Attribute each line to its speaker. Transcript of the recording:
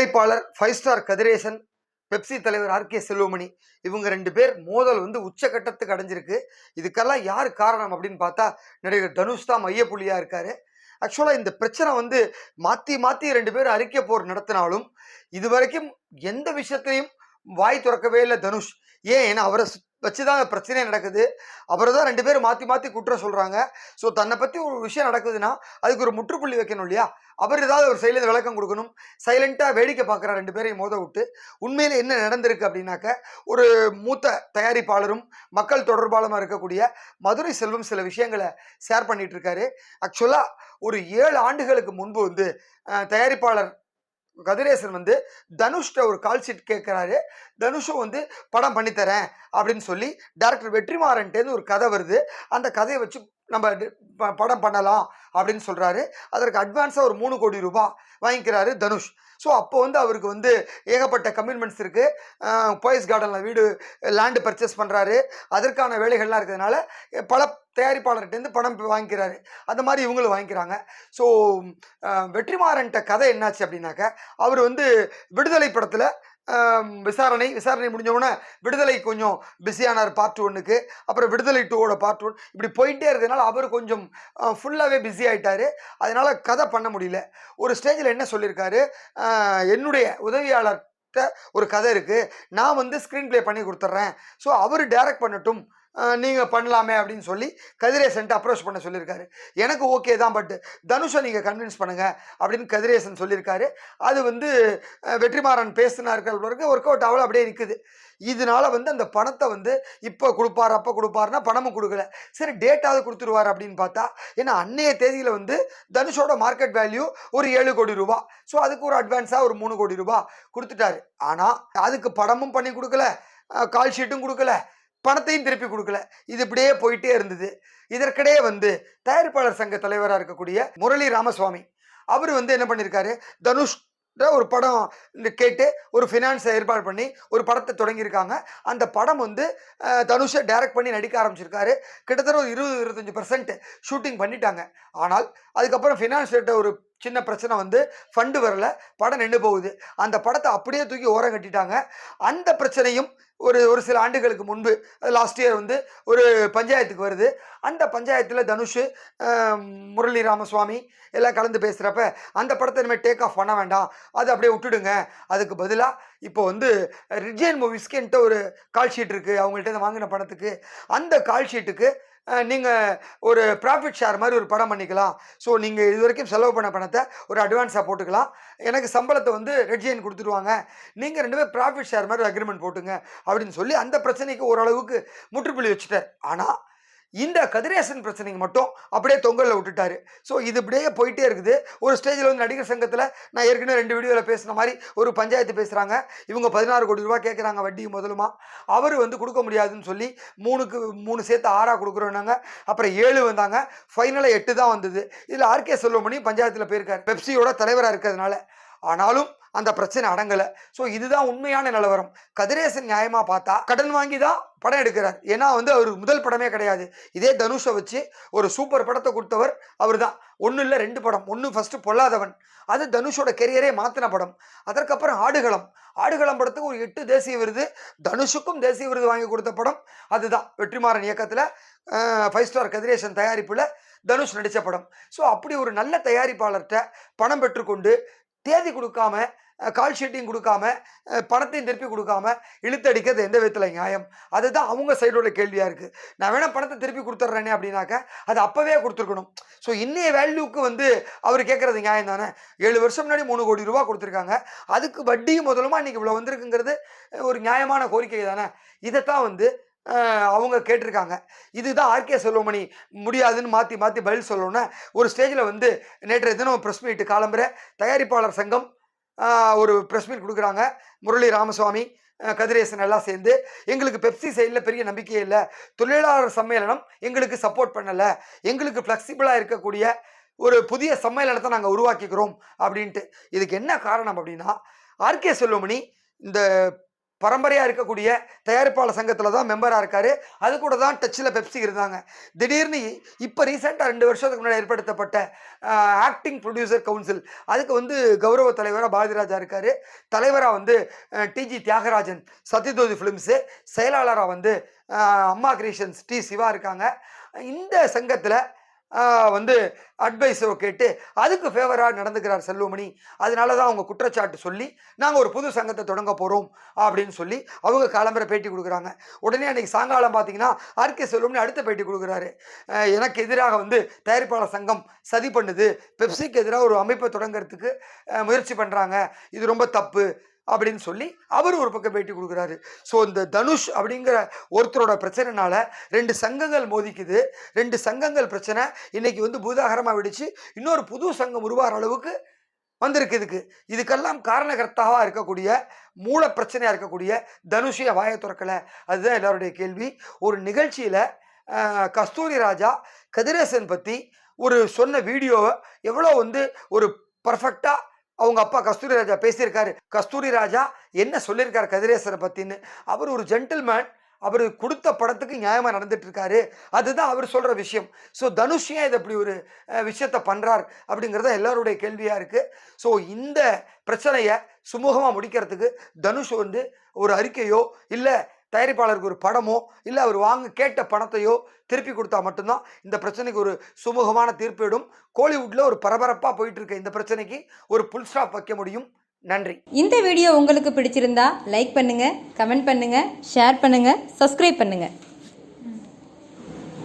Speaker 1: தயாரிப்பாளர் 5 star Kathiresan, Pepsi தலைவர் RK Selvamani, இவங்க 2 பேர் மோதல் உச்சகட்டத்துக்கு அடைஞ்சிருக்கு. இதுக்கெல்லாம் யார் காரணம் அப்படின்னு பார்த்தா நடிகர் தனுஷ் தான் மையப்புள்ளியா இருக்காரு. ஆக்சுவலா இந்த பிரச்சனை மாத்தி மாத்தி 2 பேரும் அறிக்கை போர் நடத்தினாலும் இதுவரைக்கும் எந்த விஷயத்தையும் வாய் திறக்கவே இல்லை தனுஷ். ஏன்னா அவரை வச்சுதான் பிரச்சனையே நடக்குது. அவரை தான் 2 பேரும் மாத்தி மாத்தி குற்றம் சொல்றாங்க. ஸோ தன்னை பத்தி ஒரு விஷயம் நடக்குதுன்னா அதுக்கு ஒரு முற்றுப்புள்ளி வைக்கணும் இல்லையா? அவர் ஏதாவது ஒரு சைட்ல விளக்கம் கொடுக்கணும். சைலண்டா வேடிக்கை பார்க்குற 2 பேரையும் மோத விட்டு உண்மையில என்ன நடந்திருக்கு அப்படின்னாக்க, ஒரு மூத்த தயாரிப்பாளரும் மக்கள் தொடர்பாளமா இருக்கக்கூடிய மதுரை செல்வம் சில விஷயங்களை ஷேர் பண்ணிட்டு இருக்காரு. ஆக்சுவலா ஒரு 7 ஆண்டுகளுக்கு முன்பு தயாரிப்பாளர் கதிரேசன் தனுஷ்ட ஒரு கால் ஷீட் கேட்கிறாரு. தனுஷும் படம் பண்ணித்தரேன் அப்படின்னு சொல்லி டைரக்டர் வெற்றிமாறன்ட்டேருந்து ஒரு கதை வருது. அந்த கதையை வச்சு நம்ம படம் பண்ணலாம் அப்படின்னு சொல்றாரு. அதற்கு அட்வான்ஸா ஒரு 3 கோடி ரூபாய் வாங்கிக்கிறாரு தனுஷ். ஸோ அப்போ அவருக்கு ஏகப்பட்ட கமிட்மெண்ட்ஸ் இருக்கு. போயஸ் கார்டன்ல வீடு லேண்டு பர்ச்சேஸ் பண்றாரு. அதற்கான வேலைகள்லாம் இருக்கிறதுனால பல தயாரிப்பாளர்கிட்டேருந்து பணம் வாங்கிக்கிறாரு. அந்த மாதிரி இவங்களும் வாங்கிக்கிறாங்க. ஸோ வெற்றிமாறன்ட்ட கதை என்னாச்சு அப்படின்னாக்க, அவர் விடுதலை படத்தில் விசாரணை முடிஞ்சவுடனே விடுதலை கொஞ்சம் பிஸியானார் பார்ட் 1க்கு. அப்புறம் விடுதலை 2ஓட பார்ட் 1 இப்படி போயிட்டே இருக்கிறதுனால அவர் கொஞ்சம் ஃபுல்லாகவே பிஸி ஆகிட்டாரு. அதனால கதை பண்ண முடியல. ஒரு ஸ்டேஜில் என்ன சொல்லியிருக்காரு, என்னுடைய உதவியாளர்கிட்ட ஒரு கதை இருக்குது, நான் ஸ்க்ரீன் ப்ளே பண்ணி கொடுத்துட்றேன், ஸோ அவர் டைரக்ட் பண்ணட்டும், நீங்கள் பண்ணலாமே அப்படின்னு சொல்லி கதிரேசன்ட்டு அப்ரோச் பண்ண சொல்லியிருக்காரு. எனக்கு ஓகே தான், பட் தனுஷை நீங்கள் கன்வின்ஸ் பண்ணுங்க அப்படின்னு கதிரேசன் சொல்லியிருக்காரு. அது வெற்றிமாறன் பேசினார்கள் ஒர்க் அவுட் ஆகல, அப்படியே நிற்குது. இதனால அந்த பணத்தை இப்போ கொடுப்பார் அப்போ கொடுப்பாருன்னா பணமும் கொடுக்கல. சரி டேட்டாவது கொடுத்துருவார் அப்படின்னு பார்த்தா, ஏன்னா அன்னைய தேதியில் தனுஷோட மார்க்கெட் வேல்யூ ஒரு 7 கோடி ரூபாய். ஸோ அதுக்கு ஒரு அட்வான்ஸாக ஒரு 3 கோடி ரூபாய் கொடுத்துட்டாரு. ஆனால் அதுக்கு படமும் பண்ணி கொடுக்கல, கால் ஷீட்டும் கொடுக்கல, பணத்தையும் திருப்பி கொடுக்கல. இது இப்படியே போயிட்டே இருந்தது. இதற்கிடையே தயாரிப்பாளர் சங்க தலைவராக இருக்கக்கூடிய முரளி ராமசுவாமி அவர் என்ன பண்ணியிருக்காரு, தனுஷ் ஒரு படம் கேட்டு ஒரு ஃபினான்ஸை ஏற்பாடு பண்ணி ஒரு படத்தை தொடங்கியிருக்காங்க. அந்த படம் தனுஷை டைரக்ட் பண்ணி நடிக்க ஆரம்பிச்சிருக்காரு. கிட்டத்தட்ட ஒரு 20-25% ஷூட்டிங் பண்ணிட்டாங்க. ஆனால் அதுக்கப்புறம் ஃபினான்ஸ் ரேட்டை ஒரு சின்ன பிரச்சனை ஃபண்டு வரல, படம் நின்று போகுது. அந்த படத்தை அப்படியே தூக்கி ஓரம் கட்டிட்டாங்க. அந்த பிரச்சனையும் ஒரு சில ஆண்டுகளுக்கு முன்பு லாஸ்ட் இயர் ஒரு பஞ்சாயத்துக்கு வருது. அந்த பஞ்சாயத்தில் தனுஷ், முரளி ராமசுவாமி எல்லாம் கலந்து பேசுகிறப்ப அந்த படத்தை இனிமேல் டேக் ஆஃப் பண்ண வேண்டாம், அது அப்படியே விட்டுடுங்க, அதுக்கு பதிலாக இப்போ ரிஜியன் மூவிஸ்க்குன்ட்டு ஒரு கால் ஷீட் இருக்குது, அவங்கள்ட்ட வாங்கின படத்துக்கு. அந்த கால் ஷீட்டுக்கு நீங்கள் ஒரு ப்ராஃபிட் ஷேர் மாதிரி ஒரு படம் பண்ணிக்கலாம். ஸோ நீங்கள் இது வரைக்கும் செலவு பண்ண பணத்தை ஒரு அட்வான்ஸாக போட்டுக்கலாம், எனக்கு சம்பளத்தை ரெட்ஜியன் கொடுத்துருவாங்க, நீங்கள் 2 பேர் ப்ராஃபிட் ஷேர் மாதிரி அக்ரிமெண்ட் போட்டுங்க அப்படின்னு சொல்லி அந்த பிரச்சனைக்கு ஓரளவுக்கு முற்றுப்புள்ளி வச்சுட்டார். ஆனால் இந்த கதிரேசன் பிரச்சனைக்கு மட்டும் அப்படியே தொங்கலில் விட்டுட்டாரு. ஸோ இது இப்படியே போயிட்டே இருக்குது. ஒரு ஸ்டேஜில் நடிகர் சங்கத்தில் நான் ஏற்கனவே 2 வீடியோவில் பேசுன மாதிரி ஒரு பஞ்சாயத்து பேசுகிறாங்க. இவங்க 16 கோடி ரூபா கேட்குறாங்க வட்டி முதலுமா. அவர் கொடுக்க முடியாதுன்னு சொல்லி 3க்கு 3 சேர்த்து 6 கொடுக்குறோன்னாங்க. அப்புறம் 7 வந்தாங்க, ஃபைனலாக 8 தான் வந்தது. இதில் ஆர்கே செல்வமணி பஞ்சாயத்தில் போயிருக்கார் பெப்சியோட தலைவராக இருக்கிறதுனால. ஆனாலும் அந்த பிரச்சனை அடங்கலை. ஸோ இதுதான் உண்மையான நிலவரம். கதிரேசன் நியாயமாக பார்த்தா கடன் வாங்கி தான் படம் எடுக்கிறார். ஏன்னா அவர் முதல் படமே கிடையாது. இதே தனுஷை வச்சு ஒரு சூப்பர் படத்தை கொடுத்தவர் அவர் தான். 1 இல்லை 2 படம். 1 ஃபஸ்ட்டு பொல்லாதவன், அது தனுஷோட கெரியரே மாற்றின படம். அதற்கப்புறம் ஆடுகளம் படத்துக்கு ஒரு 8 தேசிய விருது, தனுஷுக்கும் தேசிய விருது வாங்கி கொடுத்த படம் அதுதான். வெற்றிமாறன் இயக்கத்தில் 5 ஸ்டார் கதிரேசன் தயாரிப்பில் தனுஷ் நடித்த படம். ஸோ அப்படி ஒரு நல்ல தயாரிப்பாளர்கிட்ட பணம் பெற்றுக்கொண்டு தேதி கொடுக்காம, கால் ஷீட்டிங் கொடுக்காம, பணத்தையும் திருப்பி கொடுக்காம இழுத்தடிக்கிறது எந்த விதத்தில் நியாயம்? அதுதான் அவங்க சைடோட கேள்வியாக இருக்குது. நான் வேணால் பணத்தை திருப்பி கொடுத்துட்றேனே அப்படின்னாக்க அது அப்போவே கொடுத்துருக்கணும். ஸோ இன்னைய வேல்யூக்கு அவர் கேட்குறது நியாயம் தானே? 7 வருஷம் முன்னாடி 3 கோடி ரூபா கொடுத்துருக்காங்க, அதுக்கு வட்டியும் முதலுமா இன்றைக்கி இவ்வளோ வந்திருக்குங்கிறது ஒரு நியாயமான கோரிக்கை தானே? இதைத்தான் அவங்க கேட்டிருக்காங்க. இதுதான் ஆர்கே செல்வமணி முடியாதுன்னு மாற்றி மாற்றி பதில் சொல்லணும்னா, ஒரு ஸ்டேஜில் நேற்றைய தினம் ப்ரெஸ் மீட் காலம்புற தயாரிப்பாளர் சங்கம் ஒரு ப்ரெஸ் மீட் கொடுக்குறாங்க. முரளி ராமசுவாமி, கதிரேசன் எல்லாம் சேர்ந்து, எங்களுக்கு பெப்சி சைடில் பெரிய நம்பிக்கையே இல்லை, தொழிலாளர் சம்மேளனம் எங்களுக்கு சப்போர்ட் பண்ணலை, எங்களுக்கு ஃப்ளெக்சிபிளாக இருக்கக்கூடிய ஒரு புதிய சம்மேளனத்தை நாங்கள் உருவாக்கிக்கிறோம் அப்படின்ட்டு. இதுக்கு என்ன காரணம் அப்படின்னா, ஆர்கே செல்வமணி இந்த பரம்பரையாக இருக்கக்கூடிய தயாரிப்பாளர் சங்கத்தில் தான் மெம்பராக இருக்கார். அது கூட தான் டச்சில் பெப்சி இருந்தாங்க. திடீர்னு இப்போ ரீசெண்டாக 2 வருஷத்துக்கு முன்னாடி ஏற்படுத்தப்பட்ட ஆக்டிங் ப்ரொடியூசர் கவுன்சில், அதுக்கு வந்து கௌரவ தலைவராக பாரதிராஜா இருக்கார். தலைவராக வந்து டிஜி தியாகராஜன் சத்யஜோதி ஃபிலிம்ஸு, செயலாளராக வந்து அம்மா கிரியேஷன்ஸ் டி சிவா இருக்காங்க. இந்த சங்கத்தில் வந்து அட்வைஸோ கேட்டு அதுக்கு ஃபேவராக நடந்துக்கிறார் செல்வமணி. அதனால தான் அவங்க குற்றச்சாட்டு சொல்லி நாங்கள் ஒரு புது சங்கத்தை தொடங்க போகிறோம் அப்படின்னு சொல்லி அவங்க காலம்பரை பேட்டி கொடுக்குறாங்க. உடனே அன்றைக்கி சாயங்காலம் பார்த்தீங்கன்னா ஆர்கே செல்வமணி அடுத்த பேட்டி கொடுக்குறாரு. எனக்கு எதிராக வந்து தயாரிப்பாளர் சங்கம் சதி பண்ணுது, பெப்சிக்கு எதிராக ஒரு அமைப்பை தொடங்கிறதுக்கு முயற்சி பண்ணுறாங்க, இது ரொம்ப தப்பு அப்படின்னு சொல்லி அவர் ஒரு பக்கம் பேட்டி கொடுக்குறாரு. ஸோ இந்த தனுஷ் அப்படிங்கிற ஒருத்தரோட பிரச்சனைனால 2 சங்கங்கள் மோதிக்குது. 2 சங்கங்கள் பிரச்சனை இன்னைக்கு வந்து பூதாகரமாக வெடிச்சு இன்னொரு புது சங்கம் உருவாகிற அளவுக்கு வந்திருக்கு. இதுக்கெல்லாம் காரணகர்த்தாவாக இருக்கக்கூடிய மூல பிரச்சனையாக இருக்கக்கூடிய தனுஷிய வாயை திறக்கலை. அதுதான் எல்லாருடைய கேள்வி. ஒரு நிகழ்ச்சியில் கஸ்தூரி ராஜா கதிரேசன் பற்றி ஒரு சொன்ன வீடியோவை எவ்வளோ வந்து ஒரு பர்ஃபெக்டாக அவங்க அப்பா கஸ்தூரி ராஜா பேசியிருக்காரு. கஸ்தூரி ராஜா என்ன சொல்லியிருக்காரு கதிரேசனை பற்றின்னு. அவர் ஒரு ஜென்டில்மேன், அவர் கொடுத்த படத்துக்கு நியாயமாக நடந்துட்டு இருக்காரு. அதுதான் அவர் சொல்கிற விஷயம். ஸோ தனுஷ் ஏன் இதை இப்படி ஒரு விஷயத்த பண்ணுறார் அப்படிங்கிறத எல்லாருடைய கேள்வியாக இருக்குது. ஸோ இந்த பிரச்சனையை சுமூகமாக முடிக்கிறதுக்கு தனுஷ் வந்து ஒரு அறிக்கையோ இல்லை தயாரிப்பாளருக்கு ஒரு படமோ இல்லை அவர் கேட்ட பணத்தையோ திருப்பி கொடுத்தா மட்டும்தான் இந்த பிரச்சனைக்கு ஒரு சுமூகமான தீர்ப்பிடும். கோலிவுட்டில் ஒரு பரபரப்பாக போயிட்டு இருக்க இந்த பிரச்சனைக்கு ஒரு புல் ஸ்டாப் வைக்க முடியும். நன்றி.
Speaker 2: இந்த வீடியோ உங்களுக்கு பிடிச்சிருந்தா லைக் பண்ணுங்க, கமெண்ட் பண்ணுங்க, ஷேர் பண்ணுங்க, சப்ஸ்கிரைப் பண்ணுங்க.